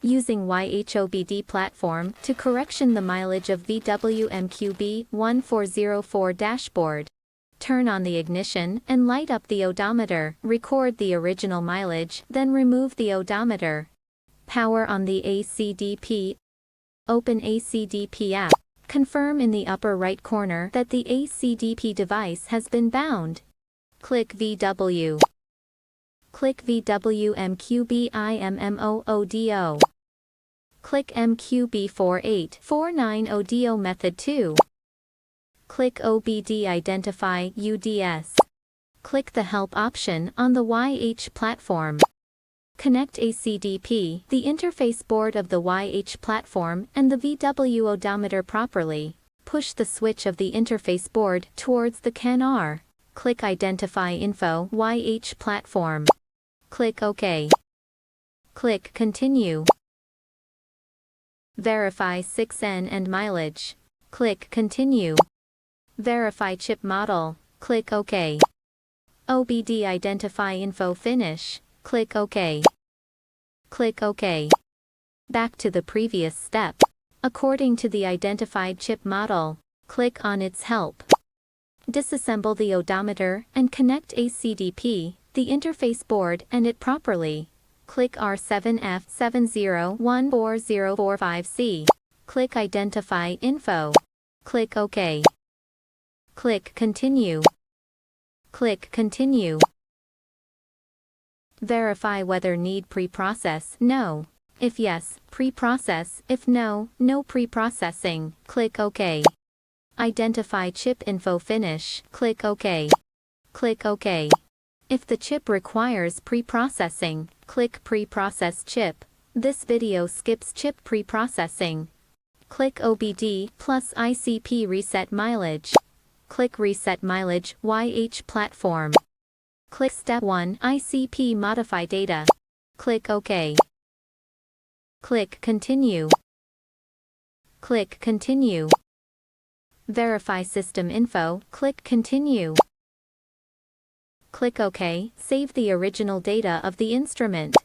Using YH-OBD platform to correction the mileage of VW MQB 1404 dashboard. Turn on the ignition and light up the odometer, record the original mileage, then remove the odometer. Power on the ACDP. Open ACDP app. Confirm in the upper right corner that the ACDP device has been bound. Click VW. Click VW MQB YH-OBD. Click MQB 48490 Method 2. Click OBDII365. Click the Help option on the YH platform. Connect ACDP, the interface board of the YH platform, and the VW odometer properly. Push the switch of the interface board towards the CAN R. Click Identify Info YH platform. Click OK. Click Continue. Verify 6N and mileage. Click Continue. Verify chip model. Click OK. OBD Identify Info Finish. Click OK. Click OK. Back to the previous step. According to the identified chip model, click on its help. Disassemble the odometer and connect ACDP, the interface board, and it properly. Click R7F701404C. Click Identify Info. Click OK. Click Continue. Click Continue. Verify whether need pre-process. No. If yes, pre-process. If no, no pre-processing. Click OK. Identify chip info finish. Click OK. Click OK. If the chip requires pre-processing, click Pre-process chip. This video skips chip pre-processing. Click OBD plus ICP Reset Mileage. Click Reset Mileage YH Platform. Click Step 1 ICP Modify Data. Click OK. Click Continue. Click Continue. Verify System Info. Click Continue. Click OK. Save the original data of the instrument.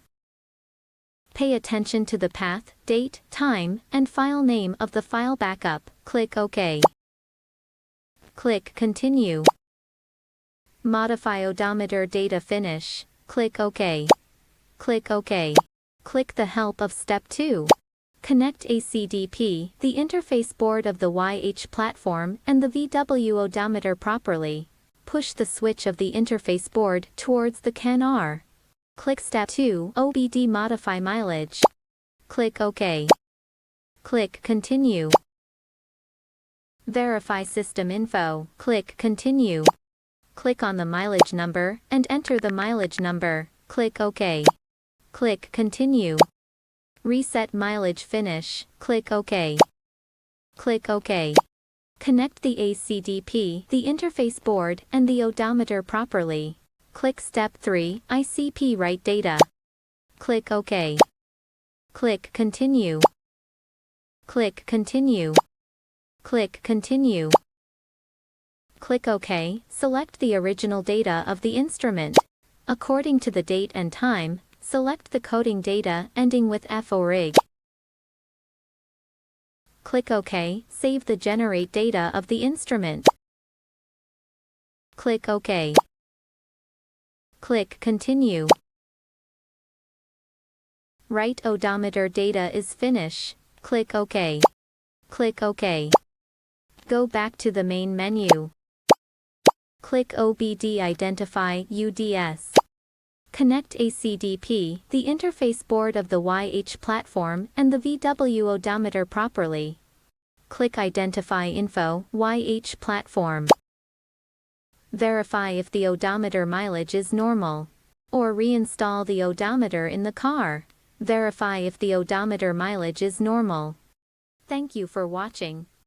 Pay attention to the path, date, time, and file name of the file backup. Click OK. Click Continue. Modify odometer data finish. Click OK. Click OK. Click the help of Step 2. Connect ACDP, the interface board of the YH platform, and the VW odometer properly. Push the switch of the interface board towards the CAN R. Click Step 2 OBD Modify Mileage. Click OK. Click Continue. Verify System Info. Click Continue. Click on the mileage number and enter the mileage number. Click OK. Click Continue. Reset Mileage Finish. Click OK. Click OK. Connect the ACDP, the interface board, and the odometer properly. Click Step 3 ICP Write Data. Click OK. Click Continue. Click Continue. Click Continue. Click OK. Select the original data of the instrument. According to the date and time, select the coding data ending with F or IG. Click OK. Save the generate data of the instrument. Click OK. Click Continue. Write odometer data is finish. Click OK. Click OK. Go back to the main menu. Click OBD Identify UDS. Connect ACDP, the interface board of the YH platform, and the VW odometer properly. Click Identify Info YH Platform. Verify if the odometer mileage is normal. Or reinstall the odometer in the car. Verify if the odometer mileage is normal. Thank you for watching.